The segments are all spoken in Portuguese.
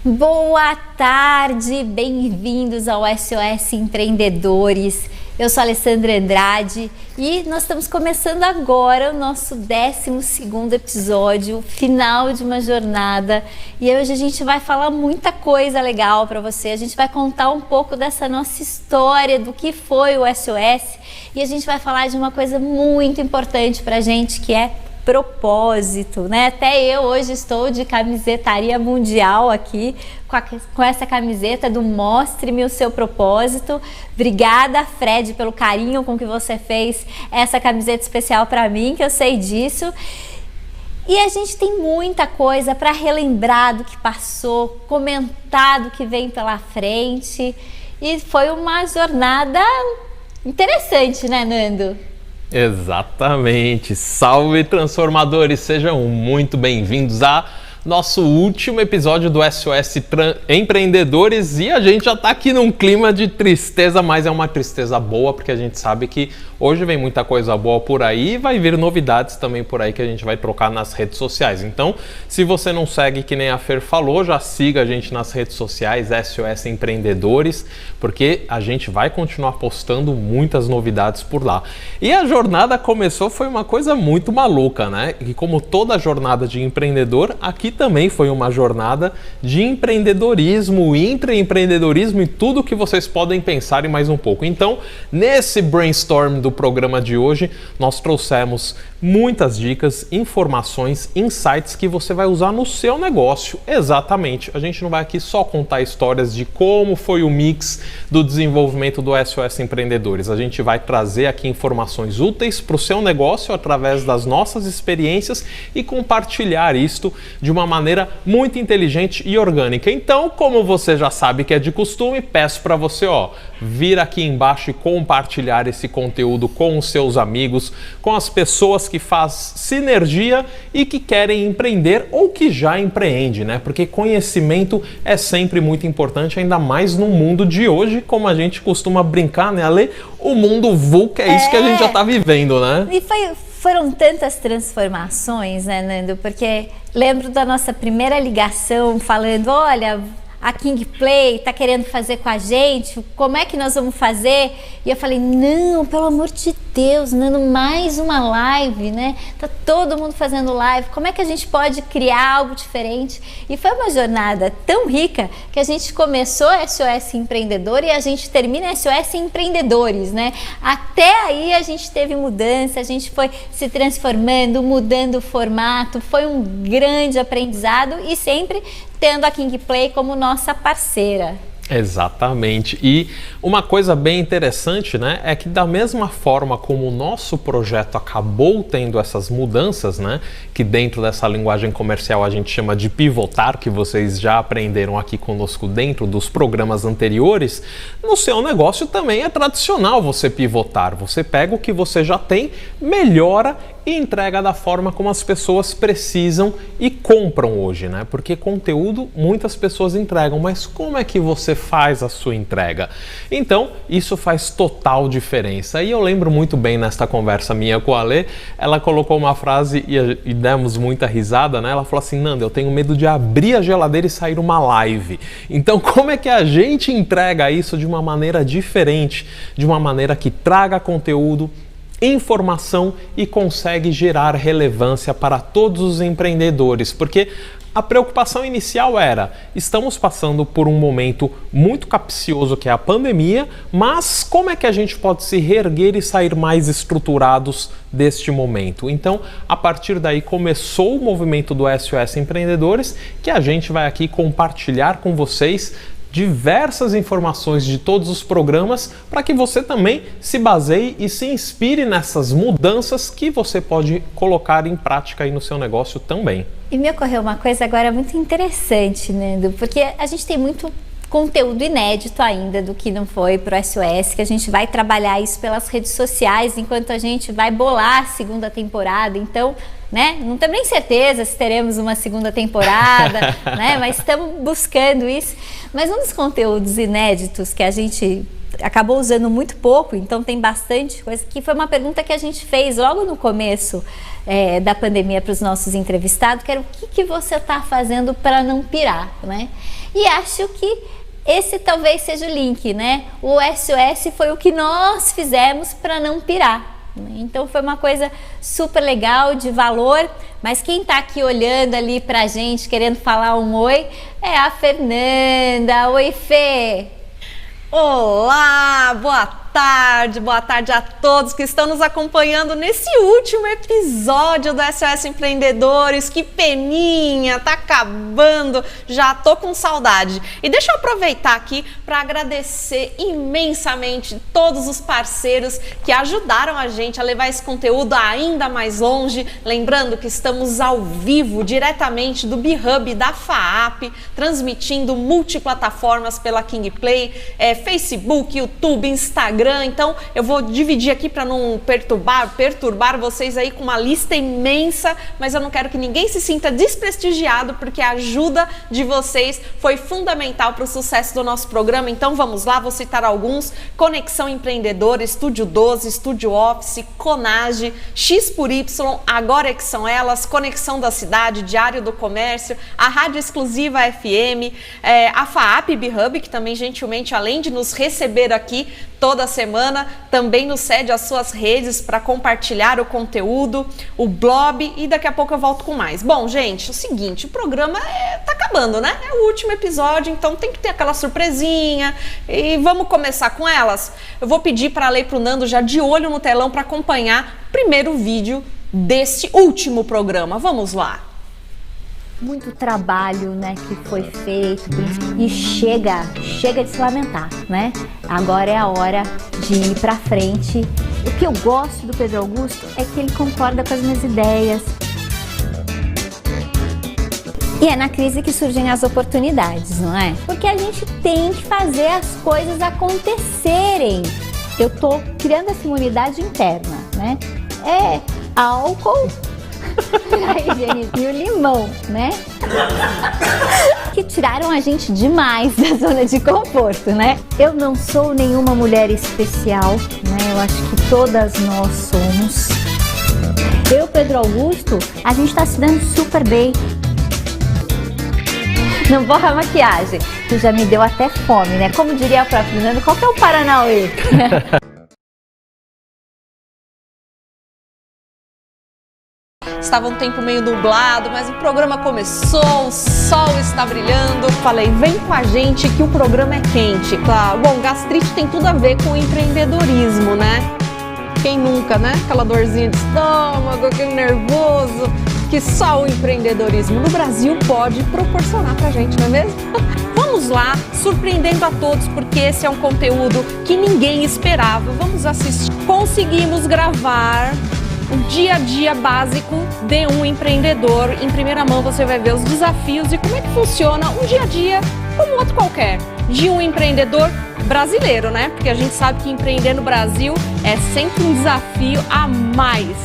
Boa tarde, bem-vindos ao SOS Empreendedores. Eu sou a Alessandra Andrade e nós estamos começando agora o nosso 12º episódio, final de uma jornada. E hoje a gente vai falar muita coisa legal para você. A gente vai contar um pouco dessa nossa história, do que foi o SOS, e a gente vai falar de uma coisa muito importante para a gente, que é propósito, né? Até eu hoje estou de camisetaria mundial aqui, com essa camiseta do Mostre-me o seu propósito. Obrigada, Fred, pelo carinho com que você fez essa camiseta especial para mim, que eu sei disso. E a gente tem muita coisa para relembrar do que passou, comentar do que vem pela frente. E foi uma jornada interessante, né, Nando? Exatamente. Salve, transformadores! Sejam muito bem-vindos a nosso último episódio do SOS Empreendedores, e a gente já tá aqui num clima de tristeza, mas é uma tristeza boa, porque a gente sabe que hoje vem muita coisa boa por aí e vai vir novidades também por aí que a gente vai trocar nas redes sociais. Então, se você não segue, que nem a Fer falou, já siga a gente nas redes sociais, SOS Empreendedores, porque a gente vai continuar postando muitas novidades por lá. E a jornada começou, foi uma coisa muito maluca, né? E como toda jornada de empreendedor, aqui também foi uma jornada de empreendedorismo, intraempreendedorismo e tudo que vocês podem pensar e mais um pouco. Então, nesse brainstorm do programa de hoje, nós trouxemos muitas dicas, informações, insights que você vai usar no seu negócio. Exatamente. A gente não vai aqui só contar histórias de como foi o mix do desenvolvimento do SOS Empreendedores. A gente vai trazer aqui informações úteis para o seu negócio através das nossas experiências e compartilhar isto de uma maneira muito inteligente e orgânica. Então, como você já sabe que é de costume, peço para você, vir aqui embaixo e compartilhar esse conteúdo com os seus amigos, com as pessoas que faz sinergia e que querem empreender ou que já empreende, né? Porque conhecimento é sempre muito importante, ainda mais no mundo de hoje, como a gente costuma brincar, né, Ale? O mundo VUCA, é isso que a gente já tá vivendo, né? E foram tantas transformações, né, Nando? Porque lembro da nossa primeira ligação falando, olha, a King Play tá querendo fazer com a gente, como é que nós vamos fazer? E eu falei, não, pelo amor de Deus, Nando, mais uma live, né? Tá todo mundo fazendo live, como é que a gente pode criar algo diferente? E foi uma jornada tão rica que a gente começou SOS Empreendedor e a gente termina SOS Empreendedores, né? Até aí a gente teve mudança, a gente foi se transformando, mudando o formato, foi um grande aprendizado e sempre tendo a King Play como nossa parceira. Exatamente. E uma coisa bem interessante, né, é que da mesma forma como o nosso projeto acabou tendo essas mudanças, né, que dentro dessa linguagem comercial a gente chama de pivotar, que vocês já aprenderam aqui conosco dentro dos programas anteriores, no seu negócio também é tradicional você pivotar. Você pega o que você já tem, melhora e entrega da forma como as pessoas precisam e compram hoje, né? Porque conteúdo muitas pessoas entregam, mas como é que você faz a sua entrega? Então, isso faz total diferença. E eu lembro muito bem nesta conversa minha com a Ale, ela colocou uma frase e demos muita risada, né? Ela falou assim, Nando, eu tenho medo de abrir a geladeira e sair uma live. Então, como é que a gente entrega isso de uma maneira diferente, de uma maneira que traga conteúdo, informação e consegue gerar relevância para todos os empreendedores? Porque a preocupação inicial era, estamos passando por um momento muito capcioso que é a pandemia, mas como é que a gente pode se reerguer e sair mais estruturados deste momento? Então, a partir daí começou o movimento do SOS Empreendedores, que a gente vai aqui compartilhar com vocês diversas informações de todos os programas para que você também se baseie e se inspire nessas mudanças que você pode colocar em prática aí no seu negócio também. E me ocorreu uma coisa agora muito interessante, Nando, porque a gente tem muito conteúdo inédito ainda do que não foi para o SOS, que a gente vai trabalhar isso pelas redes sociais enquanto a gente vai bolar a segunda temporada. Então, né? Não temos nem certeza se teremos uma segunda temporada, né? Mas estamos buscando isso. Mas um dos conteúdos inéditos que a gente acabou usando muito pouco, então tem bastante coisa, que foi uma pergunta que a gente fez logo no começo da pandemia para os nossos entrevistados, que era o que você está fazendo para não pirar, né? E acho que esse talvez seja o link, né? O SOS foi o que nós fizemos para não pirar. Então foi uma coisa super legal, de valor, mas quem está aqui olhando ali pra gente, querendo falar um oi, é a Fernanda. Oi, Fê! Olá, boa tarde a todos que estão nos acompanhando nesse último episódio do SOS Empreendedores. Que peninha, tá acabando, já tô com saudade. E deixa eu aproveitar aqui para agradecer imensamente todos os parceiros que ajudaram a gente a levar esse conteúdo ainda mais longe. Lembrando que estamos ao vivo, diretamente do B-Hub da FAAP, transmitindo multiplataformas pela KingPlay, Facebook, YouTube, Instagram. Então eu vou dividir aqui para não perturbar vocês aí com uma lista imensa, mas eu não quero que ninguém se sinta desprestigiado, porque a ajuda de vocês foi fundamental para o sucesso do nosso programa. Então vamos lá, vou citar alguns: Conexão Empreendedora, Estúdio 12, Estúdio Office, Conage, X por Y, Agora é que são elas, Conexão da Cidade, Diário do Comércio, a Rádio Exclusiva FM, a FAAP B-Hub, que também gentilmente, além de nos receber aqui toda semana, também nos cede as suas redes para compartilhar o conteúdo, o blog, e daqui a pouco eu volto com mais. Bom, gente, o seguinte, o programa tá acabando, né? É o último episódio, então tem que ter aquela surpresinha, e vamos começar com elas. Eu vou pedir para a Lei e pro Nando já de olho no telão para acompanhar o primeiro vídeo desse último programa. Vamos lá. Muito trabalho, né, que foi feito, e chega de se lamentar, né? Agora é a hora de ir pra frente. O que eu gosto do Pedro Augusto é que ele concorda com as minhas ideias. E é na crise que surgem as oportunidades, não é? Porque a gente tem que fazer as coisas acontecerem. Eu tô criando essa imunidade interna, né? É álcool e o limão, né? Que tiraram a gente demais da zona de conforto, né? Eu não sou nenhuma mulher especial, né? Eu acho que todas nós somos. Eu, Pedro Augusto, a gente tá se dando super bem. Não borra a maquiagem, que já me deu até fome, né? Como diria a própria Fernanda, qual que é o Paranauê? Estava um tempo meio nublado, mas o programa começou, o sol está brilhando. Falei, vem com a gente que o programa é quente. Tá? Bom, gastrite tem tudo a ver com empreendedorismo, né? Quem nunca, né? Aquela dorzinha de estômago, aquele nervoso, que só o empreendedorismo no Brasil pode proporcionar pra gente, não é mesmo? Vamos lá, surpreendendo a todos, porque esse é um conteúdo que ninguém esperava. Vamos assistir. Conseguimos gravar o dia a dia básico de um empreendedor. Em primeira mão você vai ver os desafios e como é que funciona um dia a dia, como outro qualquer, de um empreendedor brasileiro, né? Porque a gente sabe que empreender no Brasil é sempre um desafio a mais.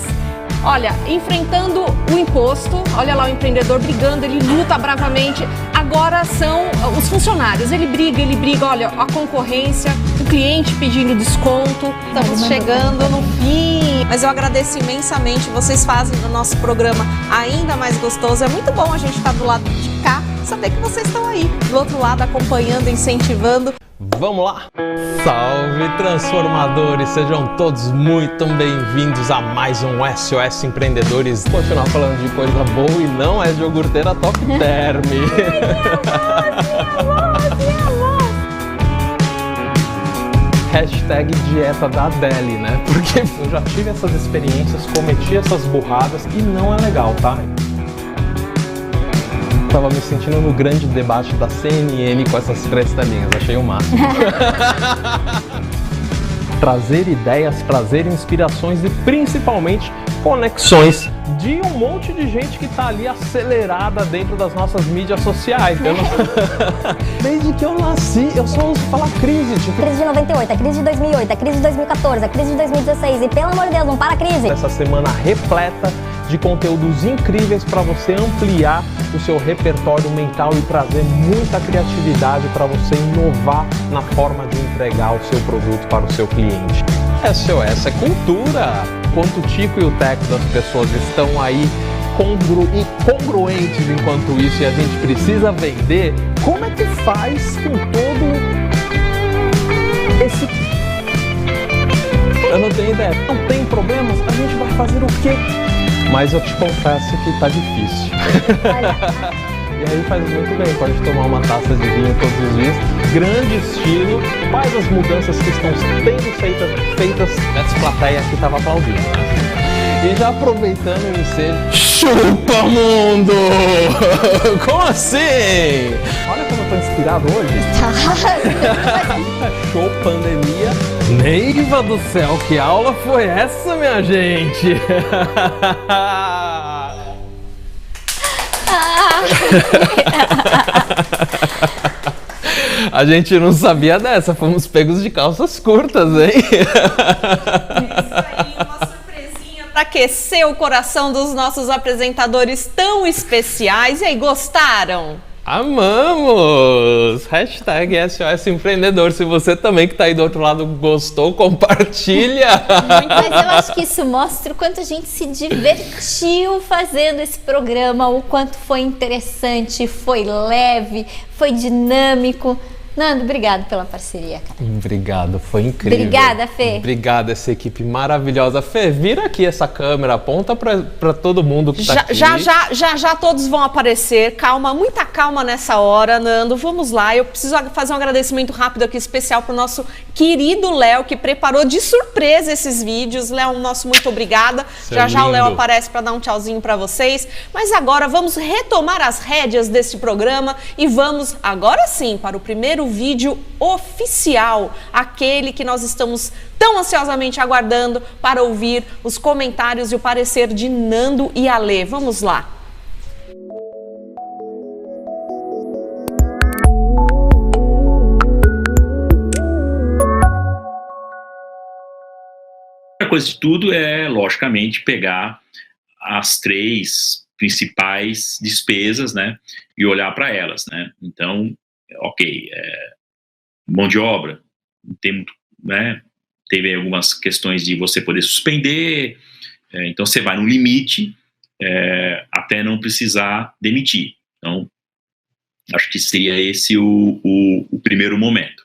Olha, enfrentando o imposto, olha lá o empreendedor brigando, ele luta bravamente. Agora são os funcionários, ele briga, olha, a concorrência, o cliente pedindo desconto. Estamos chegando no fim, mas eu agradeço imensamente, vocês fazem do nosso programa ainda mais gostoso. É muito bom a gente estar do lado de cá, saber que vocês estão aí, do outro lado, acompanhando, incentivando. Vamos lá! Salve transformadores! Sejam todos muito bem-vindos a mais um SOS Empreendedores. Vou continuar falando de coisa boa e não é de iogurteira Top Term. Hashtag dieta da Adele, né? Porque eu já tive essas experiências, cometi essas burradas e não é legal, tá? Tava me sentindo no grande debate da CNN com essas três telinhas, achei o máximo. Trazer ideias, trazer inspirações e principalmente conexões de um monte de gente que tá ali acelerada dentro das nossas mídias sociais. Desde que eu nasci, eu só ouço falar crise. Tipo... Crise de 98, a crise de 2008, a crise de 2014, a crise de 2016 e pelo amor de Deus, não para a crise. Essa semana repleta de conteúdos incríveis para você ampliar o seu repertório mental e trazer muita criatividade para você inovar na forma de entregar o seu produto para o seu cliente. SOS é cultura! Enquanto o Tico e o Teco das pessoas estão aí congruentes enquanto isso e a gente precisa vender, como é que faz com todo esse... Eu não tenho ideia. Não tem problemas? A gente vai fazer o quê? Mas eu te confesso que tá difícil. E aí faz muito bem, pode tomar uma taça de vinho todos os dias. Grande estilo, faz as mudanças que estão sendo feitas essa plateia que estava aplaudindo, né? E já aproveitando o ensejo, chupa mundo! Como assim? Olha como eu tô inspirado hoje. Show pandemia. Neiva do céu, que aula foi essa, minha gente? A gente não sabia dessa, fomos pegos de calças curtas, hein? Isso aí, uma surpresinha para aquecer o coração dos nossos apresentadores tão especiais. E aí, gostaram? Amamos! Hashtag SOS Empreendedor. Se você também que está aí do outro lado gostou, compartilha! Mas eu acho que isso mostra o quanto a gente se divertiu fazendo esse programa, o quanto foi interessante, foi leve, foi dinâmico. Nando, obrigado pela parceria, cara. Obrigado, foi incrível. Obrigada, Fê. Obrigado, essa equipe maravilhosa. Fê, vira aqui essa câmera, aponta para todo mundo que tá aqui. Já todos vão aparecer. Calma, muita calma nessa hora, Nando. Vamos lá, eu preciso fazer um agradecimento rápido aqui, especial para o nosso querido Léo, que preparou de surpresa esses vídeos. Léo, nosso muito obrigada. Já o Léo aparece para dar um tchauzinho para vocês. Mas agora vamos retomar as rédeas deste programa e vamos, agora sim, para o primeiro vídeo oficial, aquele que nós estamos tão ansiosamente aguardando para ouvir os comentários e o parecer de Nando e Alê. Vamos lá. A coisa de tudo é, logicamente, pegar as 3 principais despesas, né, e olhar para elas, né. Então, ok, mão de obra, tem muito, né, teve algumas questões de você poder suspender, então você vai no limite até não precisar demitir. Então, acho que seria esse o primeiro momento.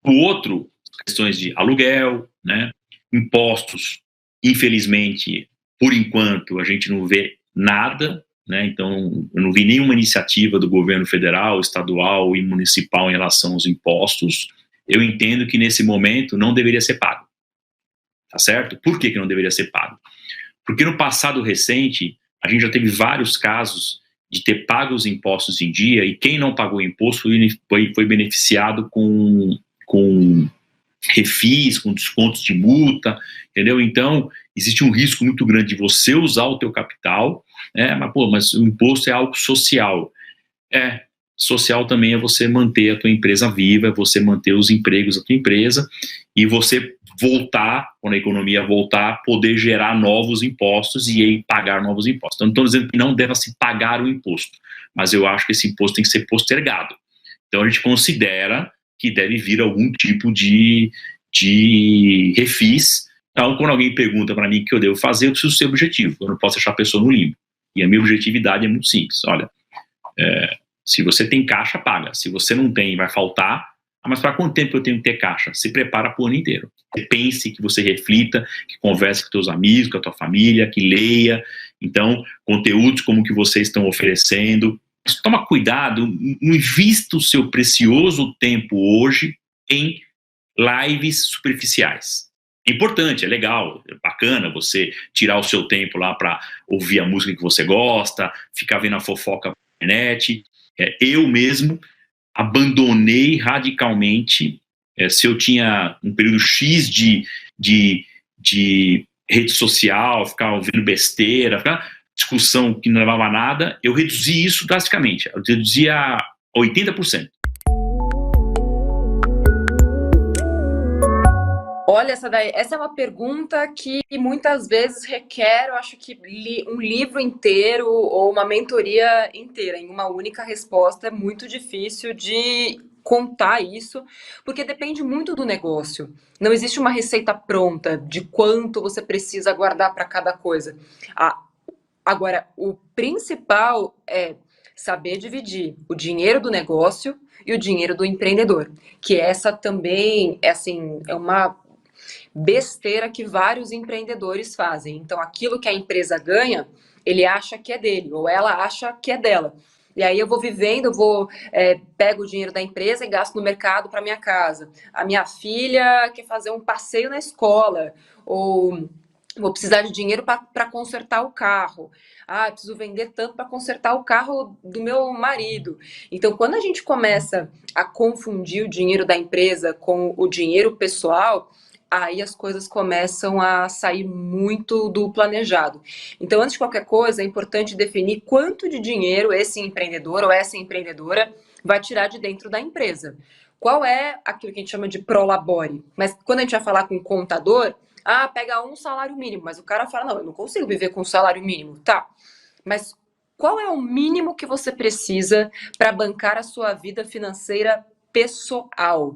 O outro, questões de aluguel, né, impostos, infelizmente, por enquanto, a gente não vê nada, né? Então, eu não vi nenhuma iniciativa do governo federal, estadual e municipal em relação aos impostos. Eu entendo que nesse momento não deveria ser pago, tá certo? Por que não deveria ser pago? Porque no passado recente, a gente já teve vários casos de ter pago os impostos em dia e quem não pagou imposto foi beneficiado com refis, com descontos de multa, entendeu? Então, existe um risco muito grande de você usar o teu capital, né? Mas o imposto é algo social. Social também é você manter a tua empresa viva, é você manter os empregos da tua empresa e você voltar, quando a economia voltar, poder gerar novos impostos e aí pagar novos impostos. Então, não estou dizendo que não deva se pagar o imposto, mas eu acho que esse imposto tem que ser postergado. Então, a gente considera que deve vir algum tipo de refis. Então, quando alguém pergunta para mim o que eu devo fazer, eu preciso ser objetivo, eu não posso deixar a pessoa no limbo. E a minha objetividade é muito simples, olha, se você tem caixa, paga, se você não tem, vai faltar, mas para quanto tempo eu tenho que ter caixa? Se prepara para o ano inteiro. Você pense, que você reflita, que converse com teus amigos, com a tua família, que leia, então, conteúdos como que vocês estão oferecendo. Mas toma cuidado, não invista o seu precioso tempo hoje em lives superficiais. É importante, é legal, é bacana você tirar o seu tempo lá para ouvir a música que você gosta, ficar vendo a fofoca na internet. Eu mesmo abandonei radicalmente, se eu tinha um período X de rede social, ficar ouvindo besteira, discussão que não levava a nada, eu reduzi isso drasticamente, eu reduzi a 80%. Olha, essa é uma pergunta que muitas vezes requer, eu acho que um livro inteiro ou uma mentoria inteira. Em uma única resposta é muito difícil de contar isso, porque depende muito do negócio. Não existe uma receita pronta de quanto você precisa guardar para cada coisa. Agora, o principal é saber dividir o dinheiro do negócio e o dinheiro do empreendedor, que essa também é uma besteira que vários empreendedores fazem. Então, aquilo que a empresa ganha, ele acha que é dele, ou ela acha que é dela. E aí eu vou vivendo, pego o dinheiro da empresa e gasto no mercado para minha casa. A minha filha quer fazer um passeio na escola, ou vou precisar de dinheiro para consertar o carro. Eu preciso vender tanto para consertar o carro do meu marido. Então, quando a gente começa a confundir o dinheiro da empresa com o dinheiro pessoal, aí as coisas começam a sair muito do planejado. Então, antes de qualquer coisa, é importante definir quanto de dinheiro esse empreendedor ou essa empreendedora vai tirar de dentro da empresa. Qual é aquilo que a gente chama de prolabore? Mas quando a gente vai falar com um contador, pega um salário mínimo, mas o cara fala, não, eu não consigo viver com um salário mínimo. Tá, mas qual é o mínimo que você precisa para bancar a sua vida financeira pessoal?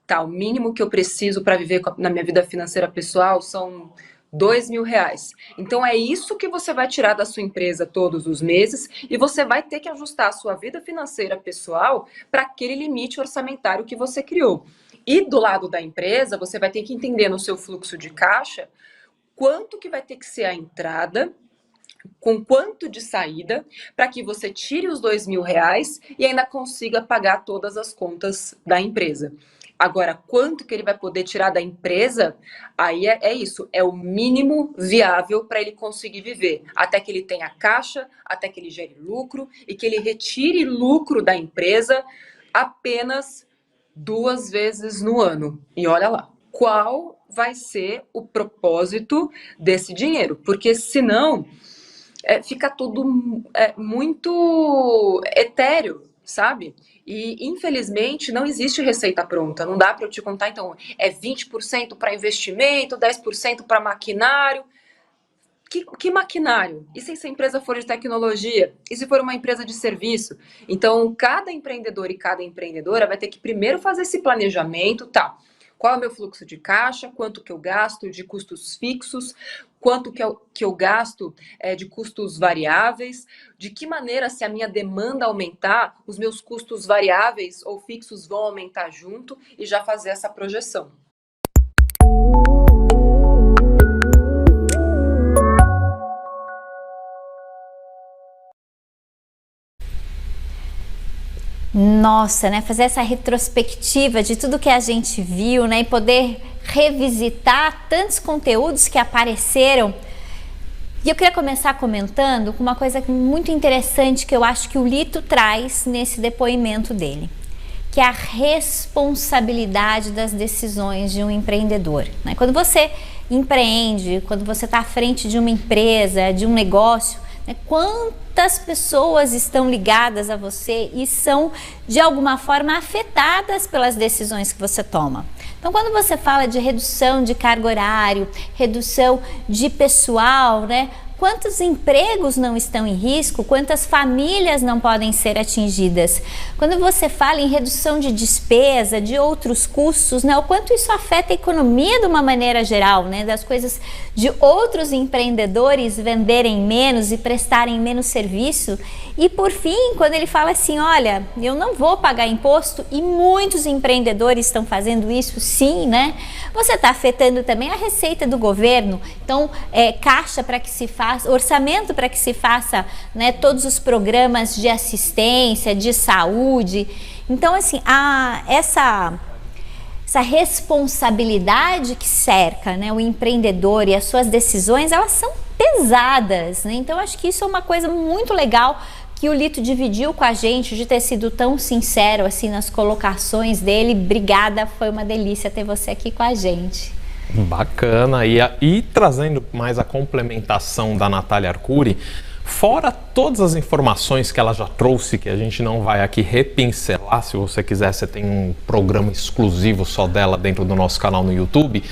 Tá, o mínimo que eu preciso para viver na minha vida financeira pessoal são R$2.000. Então é isso que você vai tirar da sua empresa todos os meses e você vai ter que ajustar a sua vida financeira pessoal para aquele limite orçamentário que você criou. E do lado da empresa, você vai ter que entender no seu fluxo de caixa quanto que vai ter que ser a entrada, com quanto de saída, para que você tire os R$2.000 e ainda consiga pagar todas as contas da empresa. Agora, quanto que ele vai poder tirar da empresa, aí é isso, é o mínimo viável para ele conseguir viver, até que ele tenha caixa, até que ele gere lucro e que ele retire lucro da empresa apenas 2 vezes no ano. E olha lá, qual vai ser o propósito desse dinheiro? Porque senão fica tudo muito etéreo, sabe? E, infelizmente, não existe receita pronta. Não dá para eu te contar, então, 20% para investimento, 10% para maquinário. Que maquinário? E se essa empresa for de tecnologia? E se for uma empresa de serviço? Então, cada empreendedor e cada empreendedora vai ter que primeiro fazer esse planejamento, tá? Qual é o meu fluxo de caixa? Quanto que eu gasto de custos fixos? Quanto que eu gasto de custos variáveis? De que maneira, se a minha demanda aumentar, os meus custos variáveis ou fixos vão aumentar junto e já fazer essa projeção. Nossa, né? Fazer essa retrospectiva de tudo que a gente viu, né? E poder revisitar tantos conteúdos que apareceram. E eu queria começar comentando com uma coisa muito interessante que eu acho que o Lito traz nesse depoimento dele, que é a responsabilidade das decisões de um empreendedor, né? Quando você empreende, quando você está à frente de uma empresa, de um negócio, quantas pessoas estão ligadas a você e são de alguma forma afetadas pelas decisões que você toma. Então, quando você fala de redução de carga horário, redução de pessoal, né? Quantos empregos não estão em risco? Quantas famílias não podem ser atingidas? Quando você fala em redução de despesa, de outros custos, né? O quanto isso afeta a economia de uma maneira geral, né? Das coisas de outros empreendedores venderem menos e prestarem menos serviço. E por fim, quando ele fala assim, olha, eu não vou pagar imposto, e muitos empreendedores estão fazendo isso sim, né? Você está afetando também a receita do governo. Então, caixa para que se faça, orçamento para que se faça, né, todos os programas de assistência, de saúde. Então, assim, essa responsabilidade que cerca, né, o empreendedor e as suas decisões, elas são pesadas, né? Então, acho que isso é uma coisa muito legal que o Lito dividiu com a gente, de ter sido tão sincero assim nas colocações dele. Obrigada, foi uma delícia ter você aqui com a gente. Bacana, e trazendo mais a complementação da Natália Arcuri, Fora todas as informações que ela já trouxe, que a gente não vai aqui repincelar, se você quiser, você tem um programa exclusivo só dela dentro do nosso canal no YouTube.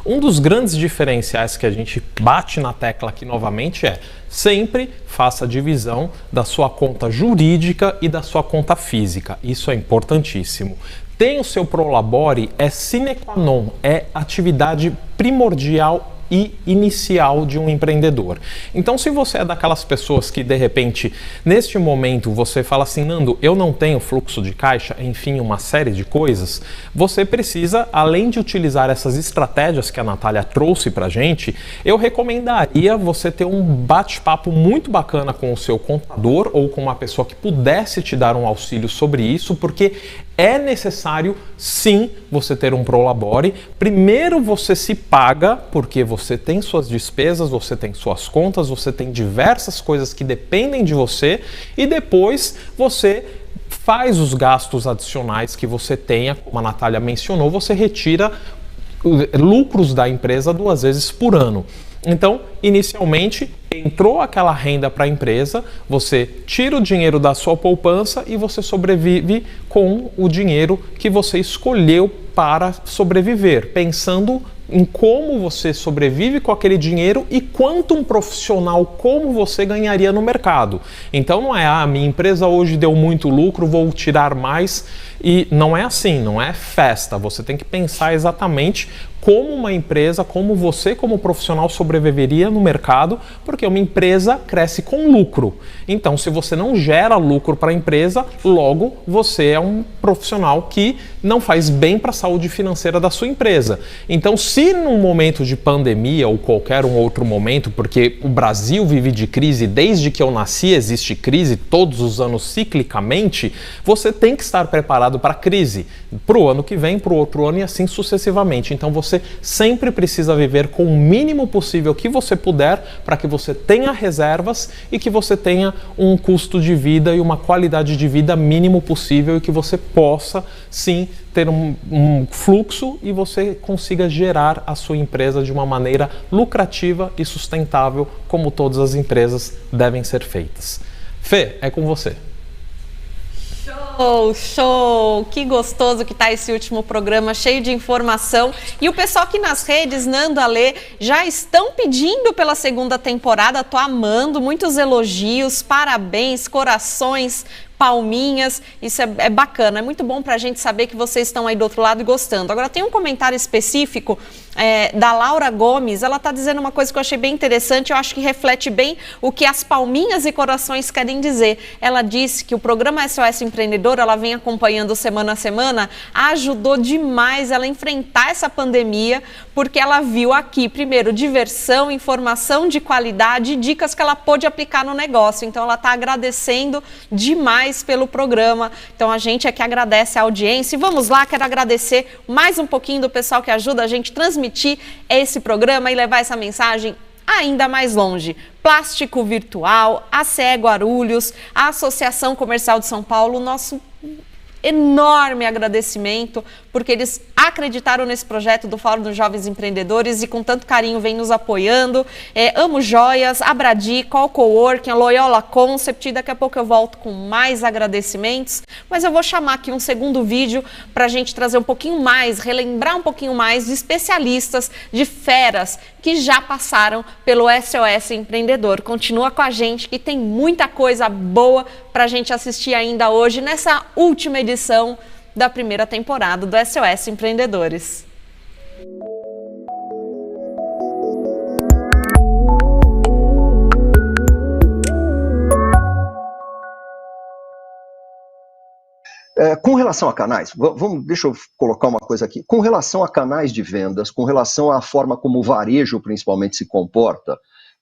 Um dos grandes diferenciais que a gente bate na tecla aqui novamente é: sempre faça a divisão da sua conta jurídica e da sua conta física. Isso é importantíssimo. Tem o seu Prolabore, é sine qua non, é atividade primordial e inicial de um empreendedor. Então, se você é daquelas pessoas que, de repente, neste momento, você fala assim: Nando, eu não tenho fluxo de caixa, enfim, uma série de coisas, você precisa, além de utilizar essas estratégias que a Natália trouxe pra gente, eu recomendaria você ter um bate-papo muito bacana com o seu contador ou com uma pessoa que pudesse te dar um auxílio sobre isso, porque é necessário, sim, você ter um Prolabore. Primeiro você se paga, porque você tem suas despesas, você tem suas contas, você tem diversas coisas que dependem de você, e depois você faz os gastos adicionais que você tenha, como a Natália mencionou, você retira lucros da empresa 2 vezes por ano. Então, inicialmente, entrou aquela renda para a empresa, você tira o dinheiro da sua poupança e você sobrevive com o dinheiro que você escolheu para sobreviver, pensando em como você sobrevive com aquele dinheiro e quanto um profissional como você ganharia no mercado. Então não é: minha empresa hoje deu muito lucro, vou tirar mais. E não é assim, não é festa. Você tem que pensar exatamente como uma empresa, como você como profissional sobreviveria no mercado, porque uma empresa cresce com lucro. Então, se você não gera lucro para a empresa, logo você é um profissional que não faz bem para a saúde financeira da sua empresa. Então, se num momento de pandemia ou qualquer um outro momento, porque o Brasil vive de crise, desde que eu nasci existe crise todos os anos ciclicamente, você tem que estar preparado para a crise, para o ano que vem, para o outro ano e assim sucessivamente. Então você sempre precisa viver com o mínimo possível que você puder, para que você tenha reservas e que você tenha um custo de vida e uma qualidade de vida mínimo possível, e que você possa sim ter um fluxo e você consiga gerar a sua empresa de uma maneira lucrativa e sustentável, como todas as empresas devem ser feitas. Fê, é com você. Show! Que gostoso que tá esse último programa, cheio de informação. E o pessoal aqui nas redes, Nando, Alê, já estão pedindo pela segunda temporada. Tô amando, muitos elogios, parabéns, corações, palminhas, isso é bacana, é muito bom pra gente saber que vocês estão aí do outro lado e gostando. Agora tem um comentário específico da Laura Gomes, ela tá dizendo uma coisa que eu achei bem interessante, eu acho que reflete bem o que as palminhas e corações querem dizer. Ela disse que o programa SOS Empreendedor, ela vem acompanhando semana a semana, ajudou demais ela a enfrentar essa pandemia, porque ela viu aqui, primeiro, diversão, informação de qualidade e dicas que ela pôde aplicar no negócio. Então ela tá agradecendo demais pelo programa. Então a gente aqui agradece a audiência. E vamos lá, quero agradecer mais um pouquinho do pessoal que ajuda a gente a transmitir esse programa e levar essa mensagem ainda mais longe. Plástico Virtual, a CE Guarulhos, a Associação Comercial de São Paulo, nosso enorme agradecimento, porque eles acreditaram nesse projeto do Fórum dos Jovens Empreendedores e com tanto carinho vem nos apoiando. Amo Joias, a Bradi, Call Coworking, a Loyola Concept. Daqui a pouco eu volto com mais agradecimentos, mas eu vou chamar aqui um segundo vídeo para a gente trazer um pouquinho mais, relembrar um pouquinho mais de especialistas, de feras que já passaram pelo SOS Empreendedor. Continua com a gente que tem muita coisa boa para a gente assistir ainda hoje nessa última edição da primeira temporada do SOS Empreendedores. Com relação a canais, deixa eu colocar uma coisa aqui. Com relação a canais de vendas, com relação à forma como o varejo principalmente se comporta,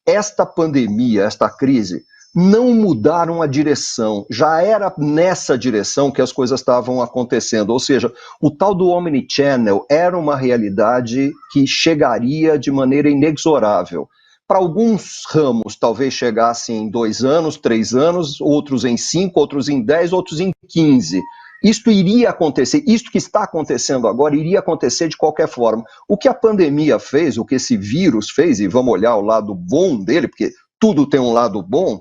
esta pandemia, esta crise, não mudaram a direção. Já era nessa direção que as coisas estavam acontecendo. Ou seja, o tal do omnichannel era uma realidade que chegaria de maneira inexorável. Para alguns ramos, talvez chegasse em 2 anos, 3 anos, outros em 5, outros em 10, outros em 15. Isto iria acontecer, isto que está acontecendo agora iria acontecer de qualquer forma. O que a pandemia fez, o que esse vírus fez, e vamos olhar o lado bom dele, porque tudo tem um lado bom,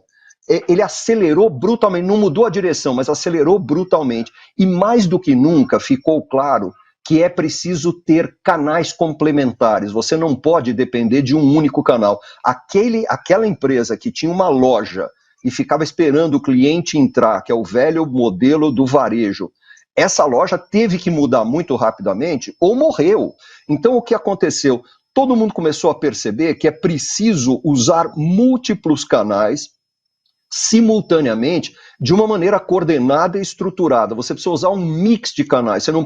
ele acelerou brutalmente, não mudou a direção, mas acelerou brutalmente. E mais do que nunca ficou claro que é preciso ter canais complementares. Você não pode depender de um único canal. Aquela empresa que tinha uma loja e ficava esperando o cliente entrar, que é o velho modelo do varejo, essa loja teve que mudar muito rapidamente ou morreu. Então o que aconteceu? Todo mundo começou a perceber que é preciso usar múltiplos canais simultaneamente, de uma maneira coordenada e estruturada. Você precisa usar um mix de canais, você não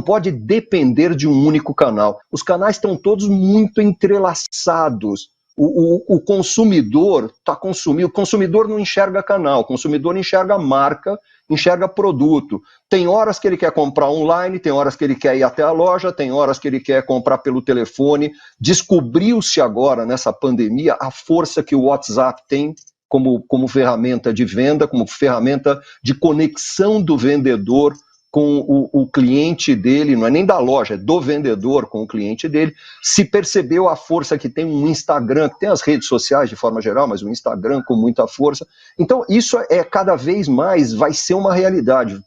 pode depender de um único canal. Os canais estão todos muito entrelaçados. O consumidor está consumindo, o consumidor não enxerga canal, o consumidor enxerga marca, enxerga produto. Tem horas que ele quer comprar online, tem horas que ele quer ir até a loja, tem horas que ele quer comprar pelo telefone. Descobriu-se agora, nessa pandemia, a força que o WhatsApp tem como ferramenta de venda, como ferramenta de conexão do vendedor com o cliente dele, não é nem da loja, é do vendedor com o cliente dele. Se percebeu a força que tem um Instagram, que tem as redes sociais de forma geral, mas o Instagram com muita força. Então isso cada vez mais vai ser uma realidade.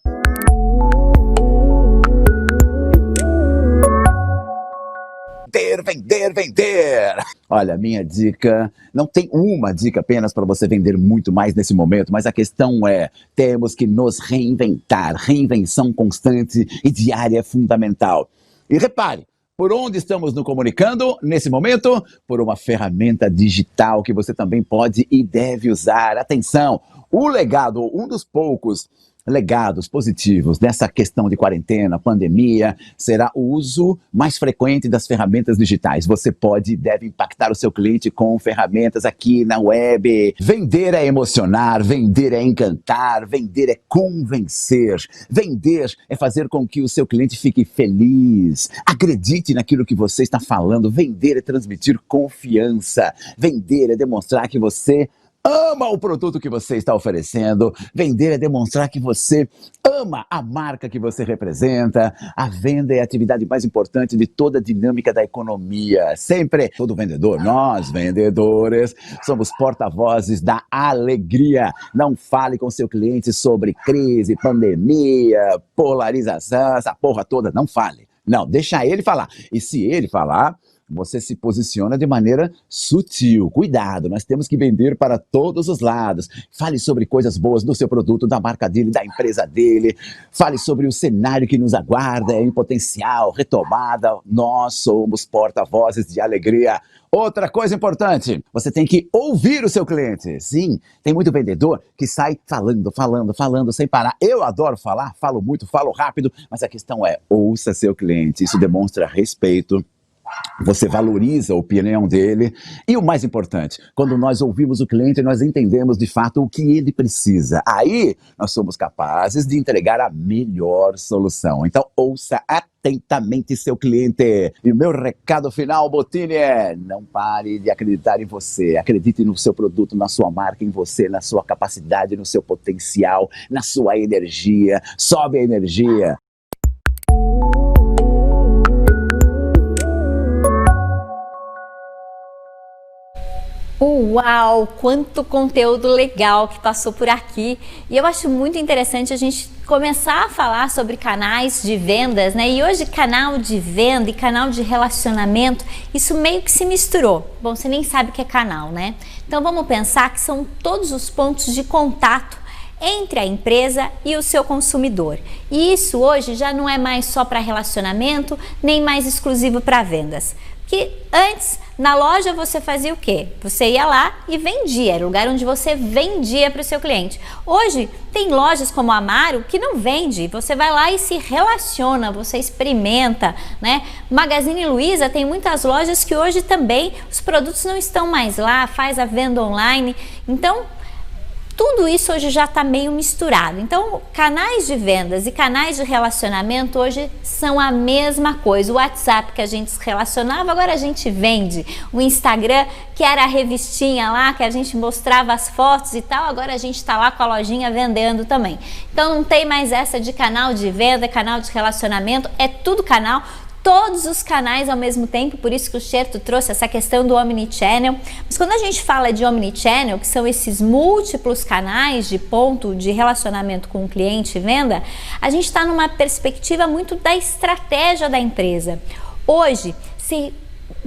Vender. Olha, minha dica, não tem uma dica apenas para você vender muito mais nesse momento, mas a questão é, temos que nos reinventar. Reinvenção constante e diária é fundamental. E repare, por onde estamos nos comunicando nesse momento? Por uma ferramenta digital que você também pode e deve usar. Atenção, o legado, um dos poucos legados positivos dessa questão de quarentena, pandemia, será o uso mais frequente das ferramentas digitais. Você pode e deve impactar o seu cliente com ferramentas aqui na web. Vender é emocionar, vender é encantar, vender é convencer. Vender é fazer com que o seu cliente fique feliz. Acredite naquilo que você está falando. Vender é transmitir confiança. Vender é demonstrar que você ama o produto que você está oferecendo. Vender é demonstrar que você ama a marca que você representa. A venda é a atividade mais importante de toda a dinâmica da economia. Sempre, todo vendedor, nós vendedores, somos porta-vozes da alegria. Não fale com seu cliente sobre crise, pandemia, polarização, essa porra toda. Não fale. Não, deixa ele falar. E se ele falar, você se posiciona de maneira sutil. Cuidado, nós temos que vender para todos os lados. Fale sobre coisas boas do seu produto, da marca dele, da empresa dele. Fale sobre o cenário que nos aguarda, em potencial, retomada. Nós somos porta-vozes de alegria. Outra coisa importante, você tem que ouvir o seu cliente. Sim, tem muito vendedor que sai falando sem parar. Eu adoro falar, falo muito, falo rápido, mas a questão é, ouça seu cliente. Isso demonstra respeito. Você valoriza a opinião dele e o mais importante, quando nós ouvimos o cliente, nós entendemos de fato o que ele precisa. Aí nós somos capazes de entregar a melhor solução. Então ouça atentamente seu cliente. E o meu recado final, Bottini, é: não pare de acreditar em você. Acredite no seu produto, na sua marca, em você, na sua capacidade, no seu potencial, na sua energia. Sobe a energia. Uau, quanto conteúdo legal que passou por aqui. E eu acho muito interessante a gente começar a falar sobre canais de vendas, né? E hoje canal de venda e canal de relacionamento, isso meio que se misturou. Bom, você nem sabe o que é canal, né? Então vamos pensar que são todos os pontos de contato entre a empresa e o seu consumidor. E isso hoje já não é mais só para relacionamento, nem mais exclusivo para vendas. Que antes, na loja, você fazia o quê? Você ia lá e vendia, era o lugar onde você vendia para o seu cliente. Hoje, tem lojas como a Amaro que não vende, você vai lá e se relaciona, você experimenta, né? Magazine Luiza tem muitas lojas que hoje também os produtos não estão mais lá, faz a venda online, então tudo isso hoje já está meio misturado. Então, canais de vendas e canais de relacionamento hoje são a mesma coisa. O WhatsApp que a gente se relacionava, agora a gente vende. O Instagram, que era a revistinha lá, que a gente mostrava as fotos e tal, agora a gente está lá com a lojinha vendendo também. Então, não tem mais essa de canal de venda, canal de relacionamento, é tudo canal. todos os canais ao mesmo tempo, por isso que o Xerto trouxe essa questão do Omnichannel. Mas quando a gente fala de Omnichannel, que são esses múltiplos canais de ponto de relacionamento com o cliente e venda, a gente está numa perspectiva muito da estratégia da empresa. Hoje, se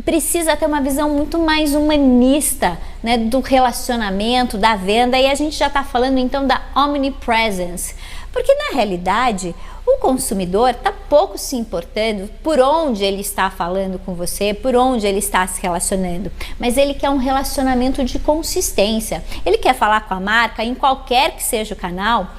precisa ter uma visão muito mais humanista, né, do relacionamento, da venda, e a gente já está falando então da omnipresence, porque na realidade o consumidor está pouco se importando por onde ele está falando com você, por onde ele está se relacionando, mas ele quer um relacionamento de consistência, ele quer falar com a marca em qualquer que seja o canal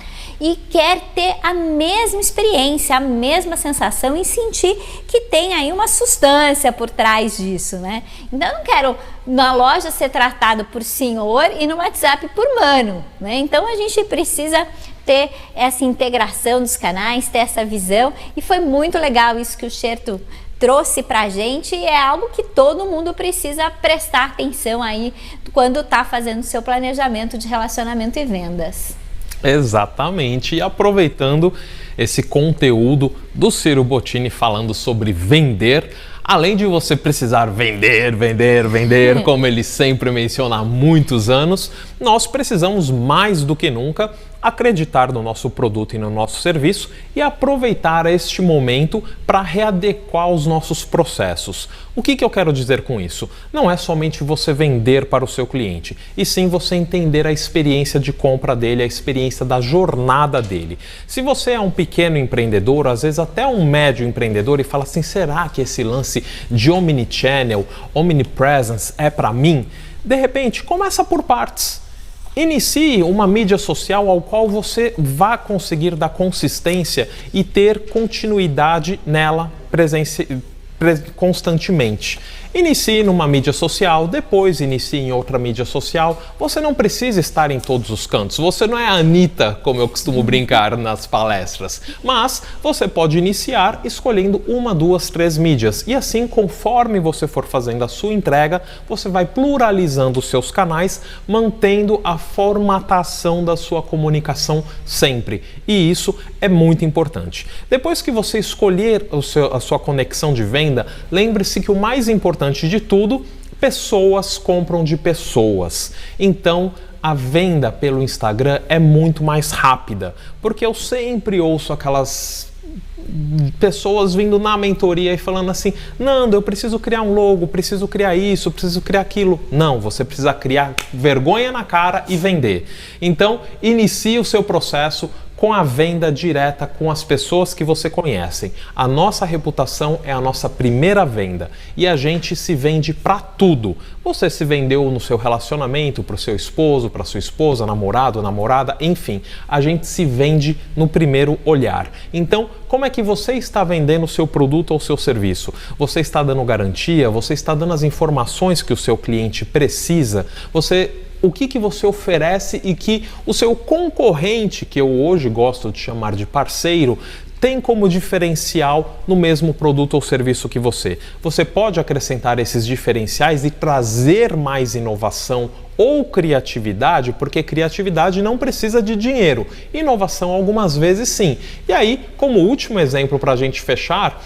e quer ter a mesma experiência, a mesma sensação e sentir que tem aí uma substância por trás disso, né? Então eu não quero na loja ser tratado por senhor e no WhatsApp por mano, né? Então a gente precisa ter essa integração dos canais, ter essa visão, e foi muito legal isso que o Xerto trouxe pra gente, e é algo que todo mundo precisa prestar atenção aí quando tá fazendo seu planejamento de relacionamento e vendas. Exatamente, e aproveitando esse conteúdo do Ciro Bottini falando sobre vender, além de você precisar vender, como ele sempre menciona há muitos anos, nós precisamos mais do que nunca acreditar no nosso produto e no nosso serviço e aproveitar este momento para readequar os nossos processos. O que eu quero dizer com isso? Não é somente você vender para o seu cliente, e sim você entender a experiência de compra dele, a experiência da jornada dele. Se você é um pequeno empreendedor, às vezes até um médio empreendedor, e fala assim, será que esse lance de omnichannel, omnipresence é para mim? De repente, começa por partes. Inicie uma mídia social ao qual você vai conseguir dar consistência e ter continuidade nela constantemente. Inicie numa mídia social, depois inicie em outra mídia social. Você não precisa estar em todos os cantos. Você não é a Anitta, como eu costumo brincar nas palestras. Mas você pode iniciar escolhendo 1, 2, 3 mídias. E assim, conforme você for fazendo a sua entrega, você vai pluralizando os seus canais, mantendo a formatação da sua comunicação sempre. E isso é muito importante. Depois que você escolher a sua conexão de venda, lembre-se que o mais importante de tudo, pessoas compram de pessoas. Então, a venda pelo Instagram é muito mais rápida, porque eu sempre ouço aquelas pessoas vindo na mentoria e falando assim, Nando, eu preciso criar um logo, preciso criar isso, preciso criar aquilo. Não, você precisa criar vergonha na cara e vender. Então, inicie o seu processo com a venda direta com as pessoas que você conhece. A nossa reputação é a nossa primeira venda e a gente se vende para tudo. Você se vendeu no seu relacionamento, para o seu esposo, para sua esposa, namorado, namorada, enfim, a gente se vende no primeiro olhar. Então, como é que você está vendendo o seu produto ou o seu serviço? Você está dando garantia? Você está dando as informações que o seu cliente precisa? O que você oferece e que o seu concorrente, que eu hoje gosto de chamar de parceiro, tem como diferencial no mesmo produto ou serviço que você. Você pode acrescentar esses diferenciais e trazer mais inovação ou criatividade, porque criatividade não precisa de dinheiro. Inovação algumas vezes sim. E aí, como último exemplo para a gente fechar,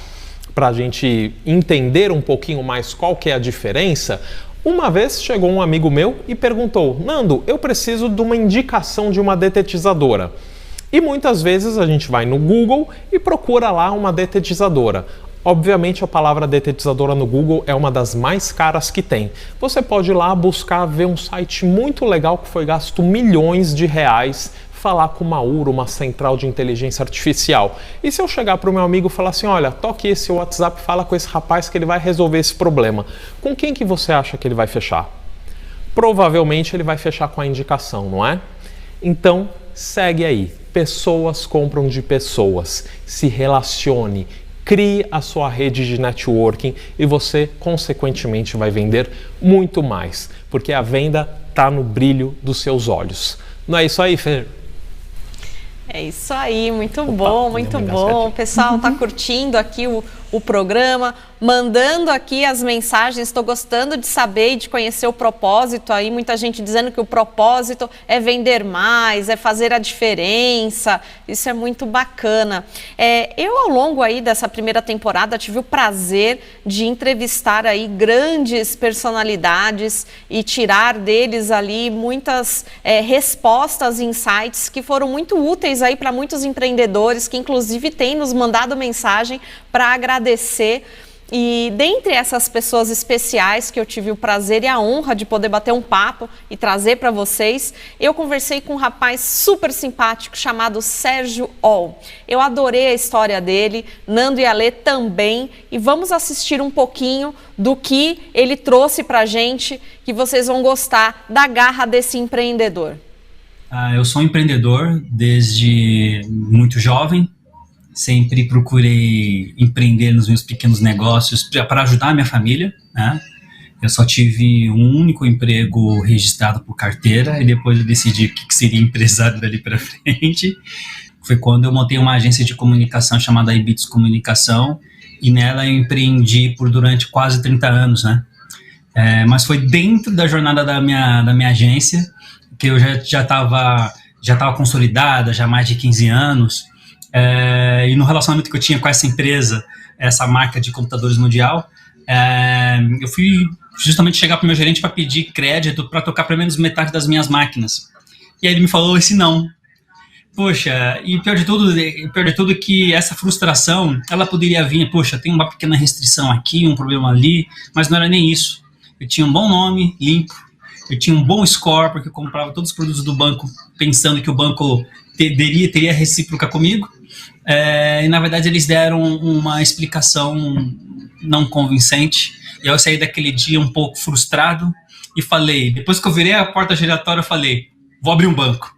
para a gente entender um pouquinho mais qual que é a diferença, uma vez chegou um amigo meu e perguntou, Nando, eu preciso de uma indicação de uma detetizadora. E muitas vezes a gente vai no Google e procura lá uma detetizadora. Obviamente a palavra detetizadora no Google é uma das mais caras que tem. Você pode ir lá buscar, ver um site muito legal que foi gasto milhões de reais, falar com uma URA, uma central de inteligência artificial. E se eu chegar para o meu amigo e falar assim, olha, toque esse WhatsApp, fala com esse rapaz que ele vai resolver esse problema. Com quem que você acha que ele vai fechar? Provavelmente ele vai fechar com a indicação, não é? Então, segue aí. Pessoas compram de pessoas. Se relacione. Crie a sua rede de networking e você, consequentemente, vai vender muito mais. Porque a venda está no brilho dos seus olhos. Não é isso aí, Fer? É isso aí, muito bom, muito bom. O pessoal tá curtindo aqui o o programa, mandando aqui as mensagens. Estou gostando de saber e de conhecer o propósito aí. Muita gente dizendo que o propósito é vender mais, é fazer a diferença. Isso é muito bacana. Eu, ao longo aí dessa primeira temporada, tive o prazer de entrevistar aí grandes personalidades e tirar deles ali muitas respostas e insights que foram muito úteis aí para muitos empreendedores que inclusive têm nos mandado mensagem para agradecer. E dentre essas pessoas especiais que eu tive o prazer e a honra de poder bater um papo e trazer para vocês, eu conversei com um rapaz super simpático chamado Sérgio Ol. Eu adorei a história dele, Nando e Alê também, e vamos assistir um pouquinho do que ele trouxe para a gente, que vocês vão gostar da garra desse empreendedor. Eu sou um empreendedor desde muito jovem, sempre procurei empreender nos meus pequenos negócios para ajudar a minha família, né? Eu só tive um único emprego registrado por carteira e depois eu decidi o que seria empresário dali para frente. Foi quando eu montei uma agência de comunicação chamada Ibits Comunicação e nela eu empreendi durante quase 30 anos, né? Mas foi dentro da jornada da minha agência que eu já estava consolidada, já há mais de 15 anos, e no relacionamento que eu tinha com essa empresa, essa marca de computadores mundial, eu fui justamente chegar para o meu gerente para pedir crédito para tocar pelo menos metade das minhas máquinas. E aí ele me falou esse não. Poxa, e pior de tudo que essa frustração, ela poderia vir, poxa, tem uma pequena restrição aqui, um problema ali, mas não era nem isso. Eu tinha um bom nome, limpo, eu tinha um bom score, porque eu comprava todos os produtos do banco pensando que o banco teria recíproca comigo, e na verdade eles deram uma explicação não convincente, e eu saí daquele dia um pouco frustrado e falei, depois que eu virei a porta giratória, eu falei, vou abrir um banco.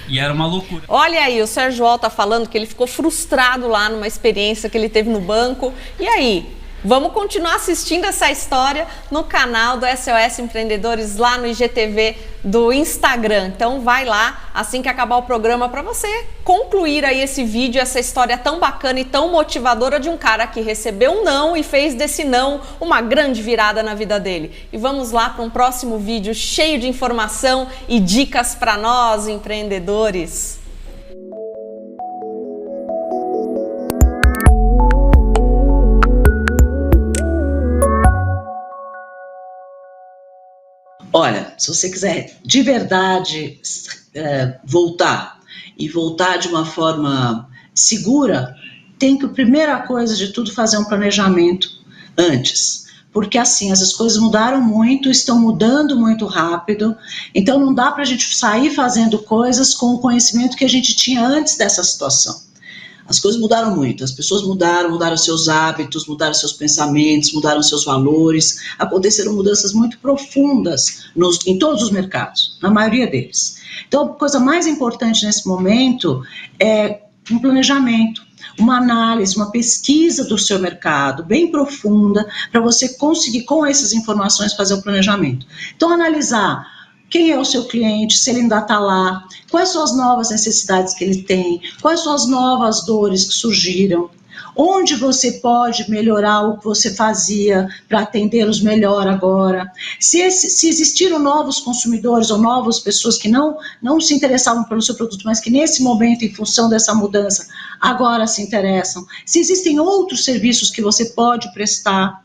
E era uma loucura. Olha aí, o Sérgio Ol tá falando que ele ficou frustrado lá numa experiência que ele teve no banco. E aí? Vamos continuar assistindo essa história no canal do SOS Empreendedores, lá no IGTV do Instagram. Então vai lá, assim que acabar o programa, para você concluir aí esse vídeo, essa história tão bacana e tão motivadora de um cara que recebeu um não e fez desse não uma grande virada na vida dele. E vamos lá para um próximo vídeo cheio de informação e dicas para nós, empreendedores. Olha, se você quiser de verdade voltar de uma forma segura, tem que, a primeira coisa de tudo, fazer um planejamento antes. Porque assim, as coisas mudaram muito, estão mudando muito rápido, então não dá para a gente sair fazendo coisas com o conhecimento que a gente tinha antes dessa situação. As coisas mudaram muito, as pessoas mudaram seus hábitos, mudaram seus pensamentos, mudaram seus valores, aconteceram mudanças muito profundas em todos os mercados, na maioria deles. Então, a coisa mais importante nesse momento é um planejamento, uma análise, uma pesquisa do seu mercado bem profunda, para você conseguir, com essas informações, fazer o planejamento. Então, analisar quem é o seu cliente, se ele ainda está lá, quais são as novas necessidades que ele tem, quais são as novas dores que surgiram, onde você pode melhorar o que você fazia para atendê-los melhor agora, se existiram novos consumidores ou novas pessoas que não se interessavam pelo seu produto, mas que nesse momento, em função dessa mudança, agora se interessam, se existem outros serviços que você pode prestar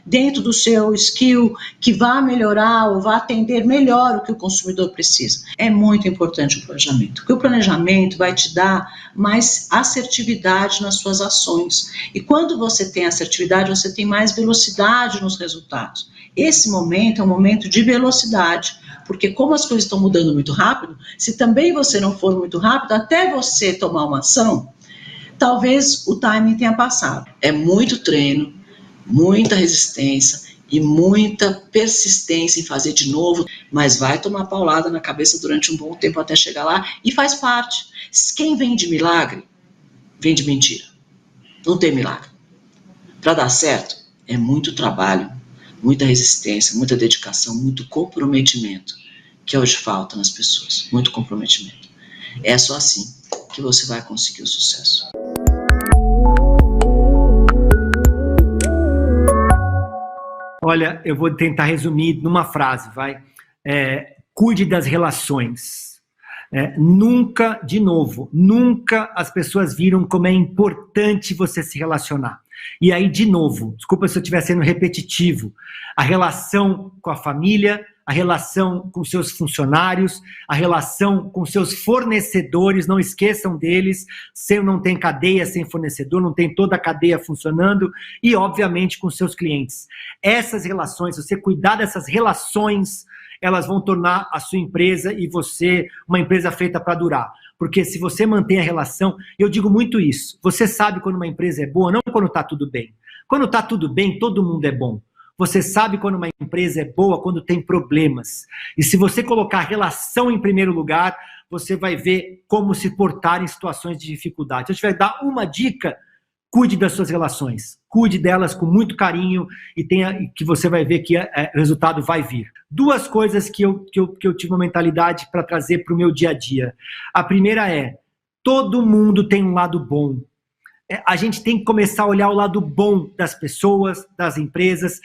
dentro do seu skill, que vá melhorar ou vá atender melhor o que o consumidor precisa. É muito importante o planejamento, porque o planejamento vai te dar mais assertividade nas suas ações. E quando você tem assertividade, você tem mais velocidade nos resultados. Esse momento é um momento de velocidade, porque como as coisas estão mudando muito rápido, se também você não for muito rápido, até você tomar uma ação, talvez o timing tenha passado. É muito treino, muita resistência e muita persistência em fazer de novo, mas vai tomar paulada na cabeça durante um bom tempo até chegar lá, e faz parte. Quem vende milagre, vende mentira. Não tem milagre. Para dar certo, é muito trabalho, muita resistência, muita dedicação, muito comprometimento, que hoje falta nas pessoas, muito comprometimento. É só assim que você vai conseguir o sucesso. Olha, eu vou tentar resumir numa frase, vai. Cuide das relações. Nunca, de novo, nunca as pessoas viram como é importante você se relacionar. E aí, de novo, desculpa se eu estiver sendo repetitivo, a relação com a família, a relação com seus funcionários, a relação com seus fornecedores, não esqueçam deles, não tem cadeia sem fornecedor, não tem toda a cadeia funcionando, e obviamente com seus clientes. Essas relações, se você cuidar dessas relações, elas vão tornar a sua empresa e você uma empresa feita para durar. Porque se você mantém a relação, eu digo muito isso, você sabe quando uma empresa é boa, não quando está tudo bem. Quando está tudo bem, todo mundo é bom. Você sabe quando uma empresa é boa, quando tem problemas. E se você colocar a relação em primeiro lugar, você vai ver como se portar em situações de dificuldade. Se eu tiver que dar uma dica, cuide das suas relações. Cuide delas com muito carinho e que você vai ver que o resultado vai vir. Duas coisas que eu tive uma mentalidade para trazer para o meu dia a dia. A primeira todo mundo tem um lado bom. A gente tem que começar a olhar o lado bom das pessoas, das empresas,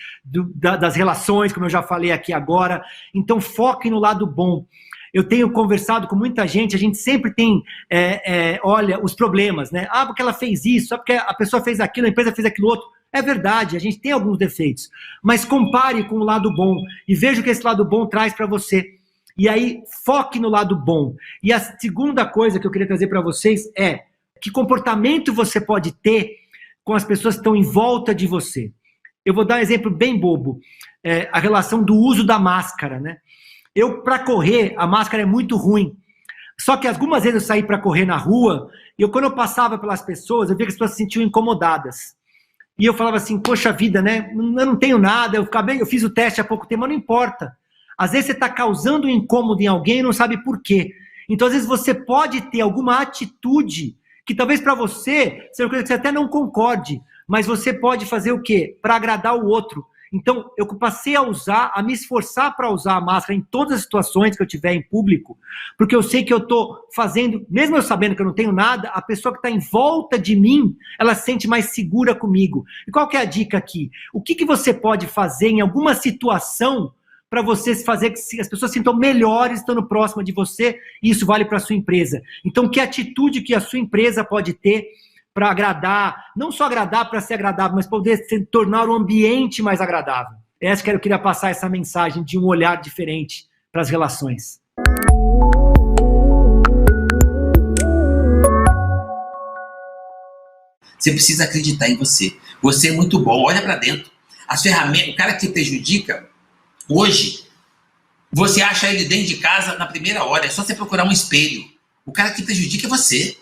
das relações, como eu já falei aqui agora. Então, foque no lado bom. Eu tenho conversado com muita gente, a gente sempre tem, olha, os problemas, né? Porque ela fez isso, porque a pessoa fez aquilo, a empresa fez aquilo outro. É verdade, a gente tem alguns defeitos, mas compare com o lado bom e veja o que esse lado bom traz para você. E aí, foque no lado bom. E a segunda coisa que eu queria trazer para vocês que comportamento você pode ter com as pessoas que estão em volta de você. Eu vou dar um exemplo bem bobo, a relação do uso da máscara, né? Para correr, a máscara é muito ruim. Só que algumas vezes eu saí para correr na rua, e quando eu passava pelas pessoas, eu via que as pessoas se sentiam incomodadas. E eu falava assim, poxa vida, né? Eu não tenho nada, eu fiz o teste há pouco tempo, mas não importa. Às vezes você está causando um incômodo em alguém e não sabe por quê. Então, às vezes, você pode ter alguma atitude que talvez para você seja uma coisa que você até não concorde, mas você pode fazer o quê? Para agradar o outro. Então, eu passei a me esforçar para usar a máscara em todas as situações que eu tiver em público, porque eu sei que eu estou fazendo, mesmo eu sabendo que eu não tenho nada, a pessoa que está em volta de mim, ela se sente mais segura comigo. E qual que é a dica aqui? O que você pode fazer em alguma situação para você fazer que as pessoas se sintam melhores estando próxima de você, e isso vale para a sua empresa. Então, que atitude que a sua empresa pode ter para agradar, não só agradar para ser agradável, mas poder tornar o ambiente mais agradável. Essa que eu queria passar, essa mensagem de um olhar diferente para as relações. Você precisa acreditar em você. Você é muito bom, olha para dentro. As ferramentas, o cara que te prejudica, hoje, você acha ele dentro de casa na primeira hora, é só você procurar um espelho. O cara que prejudica é você.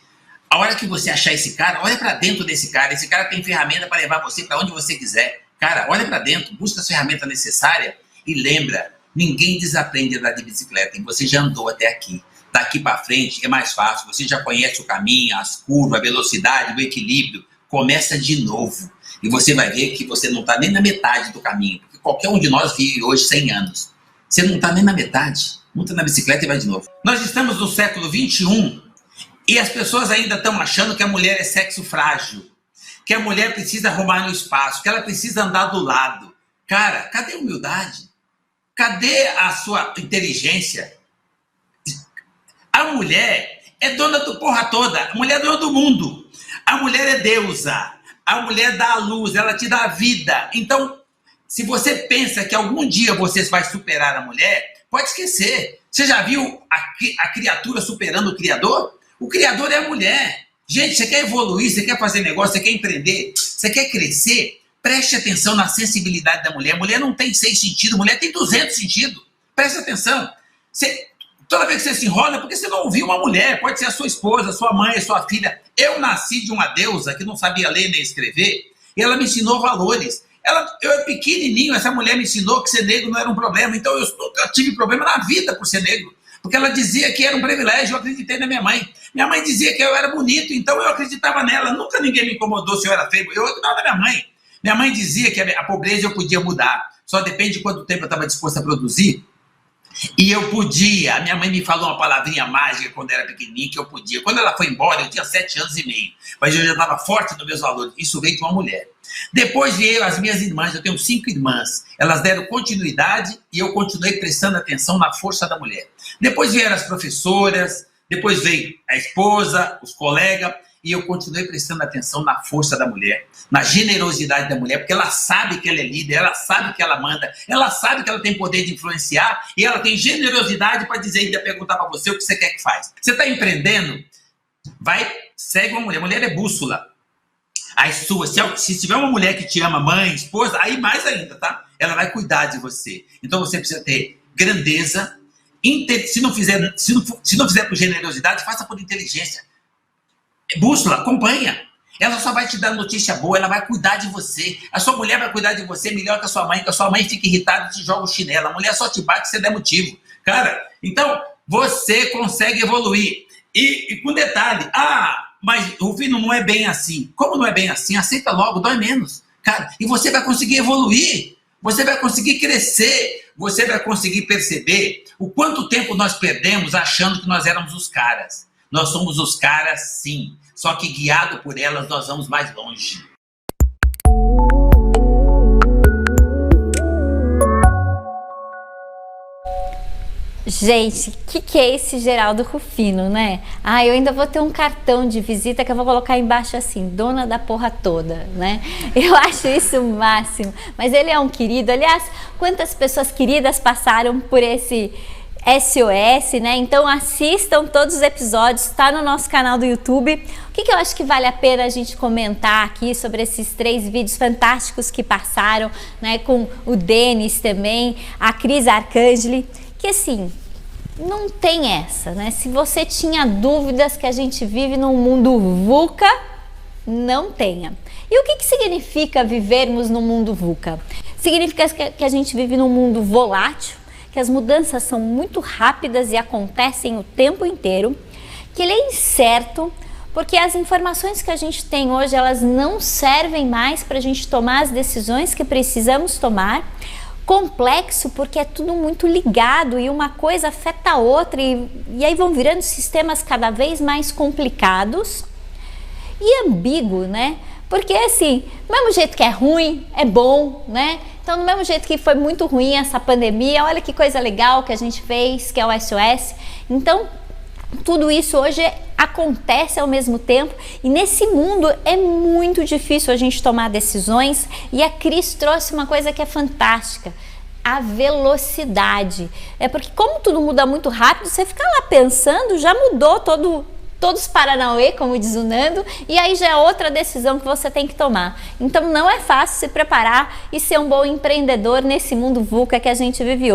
A hora que você achar esse cara, olha para dentro desse cara. Esse cara tem ferramenta para levar você para onde você quiser. Cara, olha para dentro, busca as ferramentas necessárias e lembra, ninguém desaprende a andar de bicicleta. E você já andou até aqui. Daqui para frente é mais fácil. Você já conhece o caminho, as curvas, a velocidade, o equilíbrio. Começa de novo. E você vai ver que você não está nem na metade do caminho. Porque qualquer um de nós vive hoje 100 anos. Você não está nem na metade. Monta na bicicleta e vai de novo. Nós estamos no século 21 e as pessoas ainda estão achando que a mulher é sexo frágil. Que a mulher precisa arrumar no espaço. Que ela precisa andar do lado. Cara, cadê a humildade? Cadê a sua inteligência? A mulher é dona do porra toda. A mulher é dona do mundo. A mulher é deusa. A mulher dá a luz, ela te dá a vida. Então, se você pensa que algum dia você vai superar a mulher, pode esquecer. Você já viu a criatura superando o Criador? O Criador é a mulher. Gente, você quer evoluir, você quer fazer negócio, você quer empreender, você quer crescer? Preste atenção na sensibilidade da mulher. A mulher não tem 6 sentidos, a mulher tem 200 sentidos. Preste atenção. Toda vez que você se enrola, é porque você não ouviu uma mulher. Pode ser a sua esposa, a sua mãe, a sua filha. Eu nasci de uma deusa que não sabia ler nem escrever, e ela me ensinou valores. Eu era pequenininho, essa mulher me ensinou que ser negro não era um problema. Então eu nunca tive problema na vida por ser negro. Porque ela dizia que era um privilégio, eu acreditei na minha mãe. Minha mãe dizia que eu era bonito, então eu acreditava nela. Nunca ninguém me incomodou se eu era feio. Eu acreditava na minha mãe. Minha mãe dizia que a pobreza eu podia mudar. Só depende de quanto tempo eu estava disposto a produzir E eu podia, a minha mãe me falou uma palavrinha mágica quando eu era pequenininho, que eu podia. Quando ela foi embora, eu tinha 7 anos e meio, mas eu já estava forte nos meus valores. Isso veio de uma mulher. Depois veio as minhas irmãs, eu tenho 5 irmãs. Elas deram continuidade e eu continuei prestando atenção na força da mulher. Depois vieram as professoras, depois veio a esposa, os colegas, e eu continuei prestando atenção na força da mulher, na generosidade da mulher, porque ela sabe que ela é líder, ela sabe que ela manda, ela sabe que ela tem poder de influenciar e ela tem generosidade para dizer, ainda perguntar para você o que você quer que faz. Você está empreendendo? Vai, segue uma mulher. Mulher é bússola. As suas, se tiver uma mulher que te ama, mãe, esposa, aí mais ainda, tá? Ela vai cuidar de você. Então você precisa ter grandeza. Se não fizer por generosidade, faça por inteligência. Bússola, acompanha. Ela só vai te dar notícia boa, ela vai cuidar de você. A sua mulher vai cuidar de você melhor que a sua mãe fica irritada e te joga o chinelo. A mulher só te bate se você der motivo. Cara, então você consegue evoluir. E com detalhe, mas Rufino, não é bem assim. Como não é bem assim? Aceita logo, dói menos. Cara, e você vai conseguir evoluir. Você vai conseguir crescer. Você vai conseguir perceber o quanto tempo nós perdemos achando que nós éramos os caras. Nós somos os caras, sim. Só que guiado por elas, nós vamos mais longe. Gente, o que é esse Geraldo Rufino, né? Eu ainda vou ter um cartão de visita que eu vou colocar embaixo assim, dona da porra toda, né? Eu acho isso o máximo. Mas ele é um querido. Aliás, quantas pessoas queridas passaram por esse SOS, né? Então assistam todos os episódios, está no nosso canal do YouTube. O que eu acho que vale a pena a gente comentar aqui sobre esses 3 vídeos fantásticos que passaram, né? Com o Denis também, a Cris Arcangeli, que assim, não tem essa, né? Se você tinha dúvidas que a gente vive num mundo VUCA, não tenha. E o que significa vivermos no mundo VUCA? Significa que a gente vive num mundo volátil, que as mudanças são muito rápidas e acontecem o tempo inteiro, que ele é incerto, porque as informações que a gente tem hoje, elas não servem mais para a gente tomar as decisões que precisamos tomar. Complexo, porque é tudo muito ligado e uma coisa afeta a outra e aí vão virando sistemas cada vez mais complicados e ambíguo, né? Porque assim, do mesmo jeito que é ruim, é bom, né? Então, do mesmo jeito que foi muito ruim essa pandemia, olha que coisa legal que a gente fez, que é o SOS. Então, tudo isso hoje acontece ao mesmo tempo e nesse mundo é muito difícil a gente tomar decisões e a Cris trouxe uma coisa que é fantástica, a velocidade. É porque como tudo muda muito rápido, você fica lá pensando, já mudou todos os paranauê, como diz o Nando, e aí já é outra decisão que você tem que tomar. Então não é fácil se preparar e ser um bom empreendedor nesse mundo VUCA que a gente vive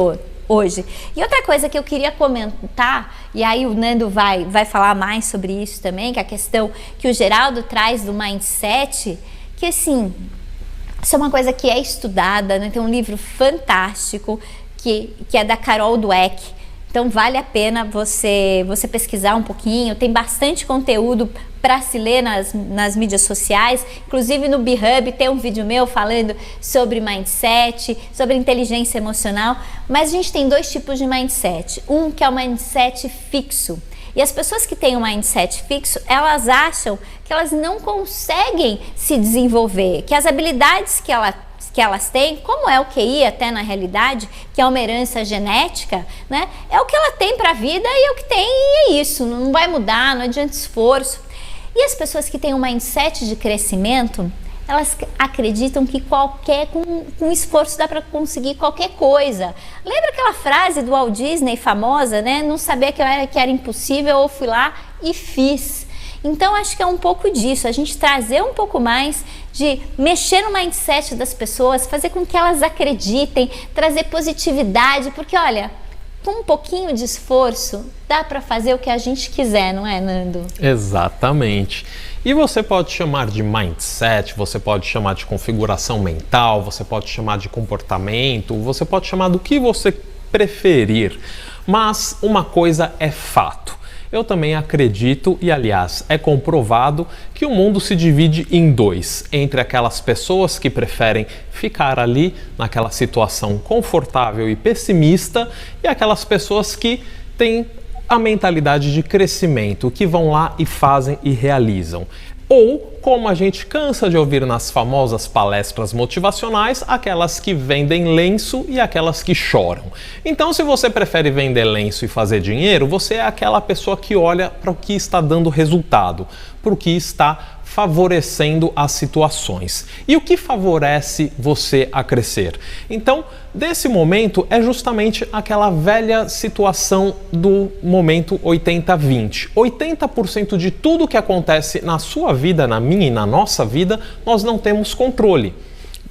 hoje. E outra coisa que eu queria comentar, e aí o Nando vai falar mais sobre isso também, que é a questão que o Geraldo traz do mindset, que assim, isso é uma coisa que é estudada, né? Tem um livro fantástico que é da Carol Dweck. Então vale a pena você pesquisar um pouquinho, tem bastante conteúdo para se ler nas mídias sociais, inclusive no BeHub tem um vídeo meu falando sobre mindset, sobre inteligência emocional, mas a gente tem 2 tipos de mindset, um que é o mindset fixo, e as pessoas que têm um mindset fixo, elas acham que elas não conseguem se desenvolver, que as habilidades que elas têm, como é o QI até na realidade, que é uma herança genética, né? É o que ela tem para a vida e é o que tem e é isso, não vai mudar, não adianta esforço. E as pessoas que têm um mindset de crescimento, elas acreditam que com esforço dá para conseguir qualquer coisa. Lembra aquela frase do Walt Disney famosa, né? Não sabia que era impossível, eu fui lá e fiz. Então acho que é um pouco disso, a gente trazer um pouco mais de mexer no mindset das pessoas, fazer com que elas acreditem, trazer positividade, porque olha, com um pouquinho de esforço dá para fazer o que a gente quiser, não é, Nando? Exatamente. E você pode chamar de mindset, você pode chamar de configuração mental, você pode chamar de comportamento, você pode chamar do que você preferir, mas uma coisa é fato. eu também acredito, e aliás é comprovado, que o mundo se divide em dois, entre aquelas pessoas que preferem ficar ali naquela situação confortável e pessimista e aquelas pessoas que têm a mentalidade de crescimento, que vão lá e fazem e realizam. Ou, como a gente cansa de ouvir nas famosas palestras motivacionais, aquelas que vendem lenço e aquelas que choram. Então, se você prefere vender lenço e fazer dinheiro, você é aquela pessoa que olha para o que está dando resultado, para o que está favorecendo as situações. E o que favorece você a crescer? Então, desse momento é justamente aquela velha situação do momento 80-20. 80% de tudo que acontece na sua vida, na minha e na nossa vida, nós não temos controle.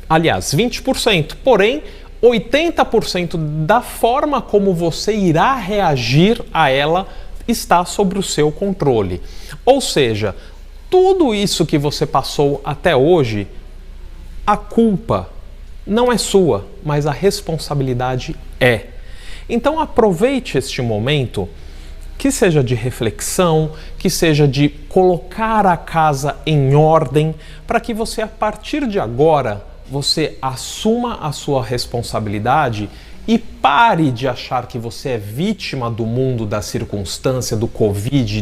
Aliás, 20%. Porém, 80% da forma como você irá reagir a ela está sobre o seu controle. Ou seja, tudo isso que você passou até hoje, a culpa não é sua, mas a responsabilidade é. Então aproveite este momento, que seja de reflexão, que seja de colocar a casa em ordem, para que você, a partir de agora, você assuma a sua responsabilidade e pare de achar que você é vítima do mundo, da circunstância, do Covid,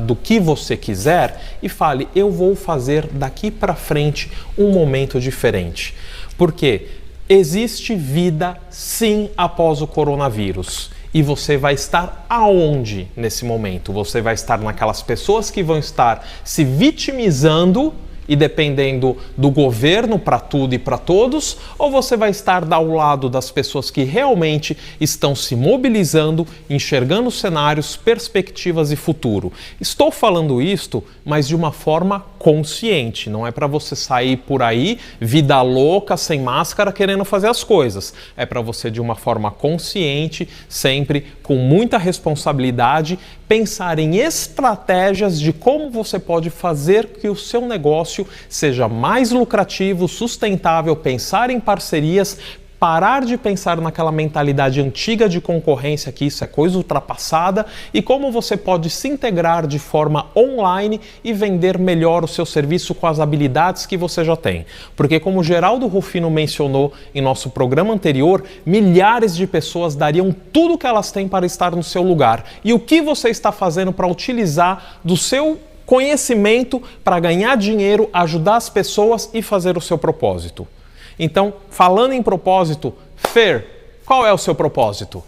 do que você quiser e fale, eu vou fazer daqui para frente um momento diferente. Porque existe vida sim após o coronavírus. E você vai estar aonde nesse momento? Você vai estar naquelas pessoas que vão estar se vitimizando e dependendo do governo para tudo e para todos, ou você vai estar ao lado das pessoas que realmente estão se mobilizando, enxergando cenários, perspectivas e futuro? Estou falando isto, mas de uma forma consciente, não é para você sair por aí, vida louca, sem máscara, querendo fazer as coisas. É para você, de uma forma consciente, sempre com muita responsabilidade, pensar em estratégias de como você pode fazer que o seu negócio seja mais lucrativo, sustentável, pensar em parcerias, parar de pensar naquela mentalidade antiga de concorrência, que isso é coisa ultrapassada, e como você pode se integrar de forma online e vender melhor o seu serviço com as habilidades que você já tem. Porque, como Geraldo Rufino mencionou em nosso programa anterior, milhares de pessoas dariam tudo que elas têm para estar no seu lugar. E o que você está fazendo para utilizar do seu conhecimento para ganhar dinheiro, ajudar as pessoas e fazer o seu propósito? Então, falando em propósito, Fer, qual é o seu propósito?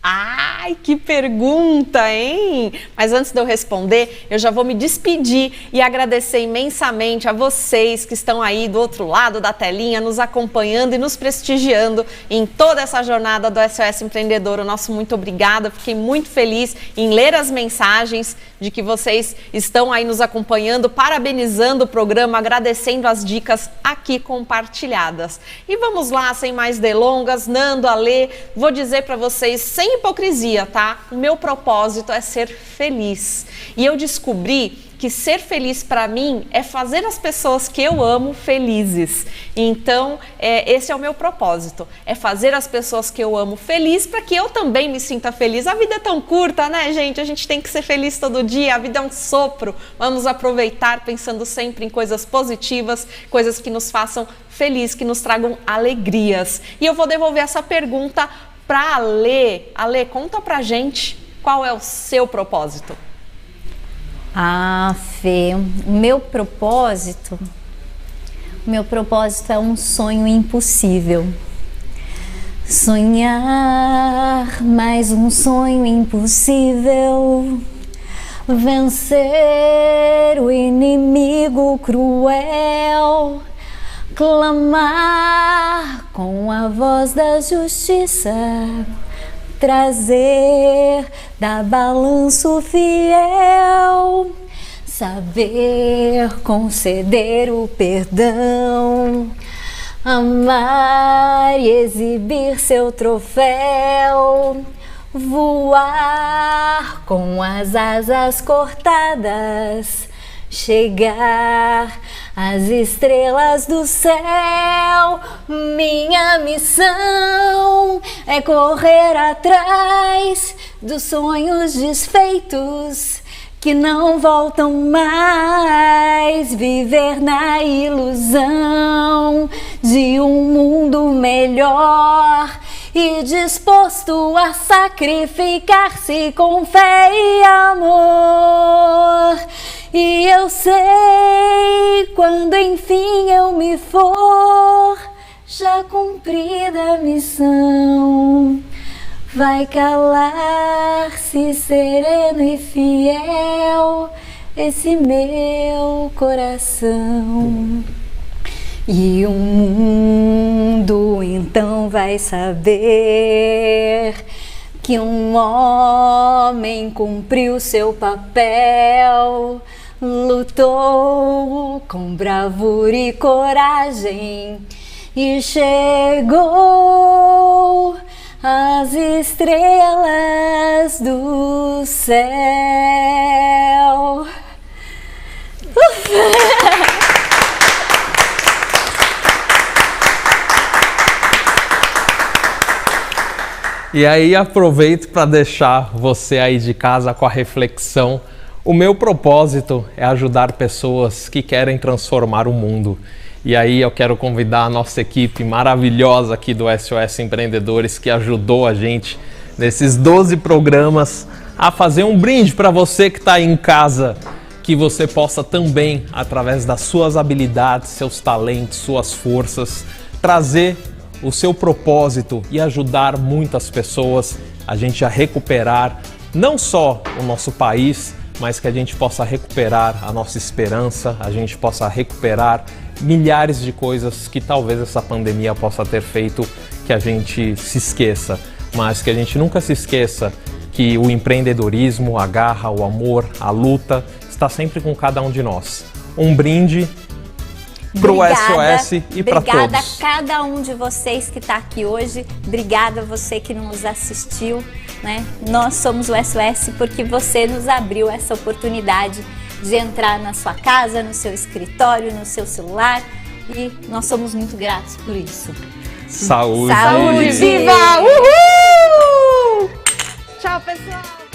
Ai, que pergunta, hein? Mas antes de eu responder, eu já vou me despedir e agradecer imensamente a vocês que estão aí do outro lado da telinha, nos acompanhando e nos prestigiando em toda essa jornada do SOS Empreendedor. O nosso muito obrigada, fiquei muito feliz em ler as mensagens de que vocês estão aí nos acompanhando, parabenizando o programa, agradecendo as dicas aqui compartilhadas. E vamos lá, sem mais delongas, Nando, Alê, vou dizer para vocês, sem hipocrisia, tá? O meu propósito é ser feliz. E eu descobri que ser feliz para mim é fazer as pessoas que eu amo felizes. Então, esse é o meu propósito, é fazer as pessoas que eu amo felizes para que eu também me sinta feliz. A vida é tão curta, né, gente? A gente tem que ser feliz todo dia, a vida é um sopro. Vamos aproveitar pensando sempre em coisas positivas, coisas que nos façam felizes, que nos tragam alegrias. E eu vou devolver essa pergunta para a Alê. Alê, conta pra gente qual é o seu propósito. Ah, Fê, o meu propósito é um sonho impossível. Sonhar mais um sonho impossível. Vencer o inimigo cruel. Clamar com a voz da justiça, trazer da balança fiel, saber conceder o perdão, amar e exibir seu troféu, voar com as asas cortadas, chegar às estrelas do céu. Minha missão é correr atrás dos sonhos desfeitos que não voltam mais, viver na ilusão de um mundo melhor e disposto a sacrificar-se com fé e amor. E eu sei, quando enfim eu me for, já cumprida a missão, vai calar-se sereno e fiel esse meu coração. E o mundo então vai saber que um homem cumpriu seu papel, lutou com bravura e coragem e chegou às estrelas do céu. E aí aproveito para deixar você aí de casa com a reflexão. O meu propósito é ajudar pessoas que querem transformar o mundo. E aí eu quero convidar a nossa equipe maravilhosa aqui do SOS Empreendedores, que ajudou a gente nesses 12 programas, a fazer um brinde para você que está aí em casa, que você possa também, através das suas habilidades, seus talentos, suas forças, trazer o seu propósito e ajudar muitas pessoas a gente a recuperar não só o nosso país, mas que a gente possa recuperar a nossa esperança, a gente possa recuperar milhares de coisas que talvez essa pandemia possa ter feito que a gente se esqueça, mas que a gente nunca se esqueça que o empreendedorismo, a garra, o amor, a luta está sempre com cada um de nós. Um brinde para o SOS e para todos. Obrigada a cada um de vocês que está aqui hoje. Obrigada a você que nos assistiu, né? Nós somos o SOS porque você nos abriu essa oportunidade de entrar na sua casa, no seu escritório, no seu celular, e nós somos muito gratos por isso. Saúde! Saúde viva! Uhul! Tchau, pessoal!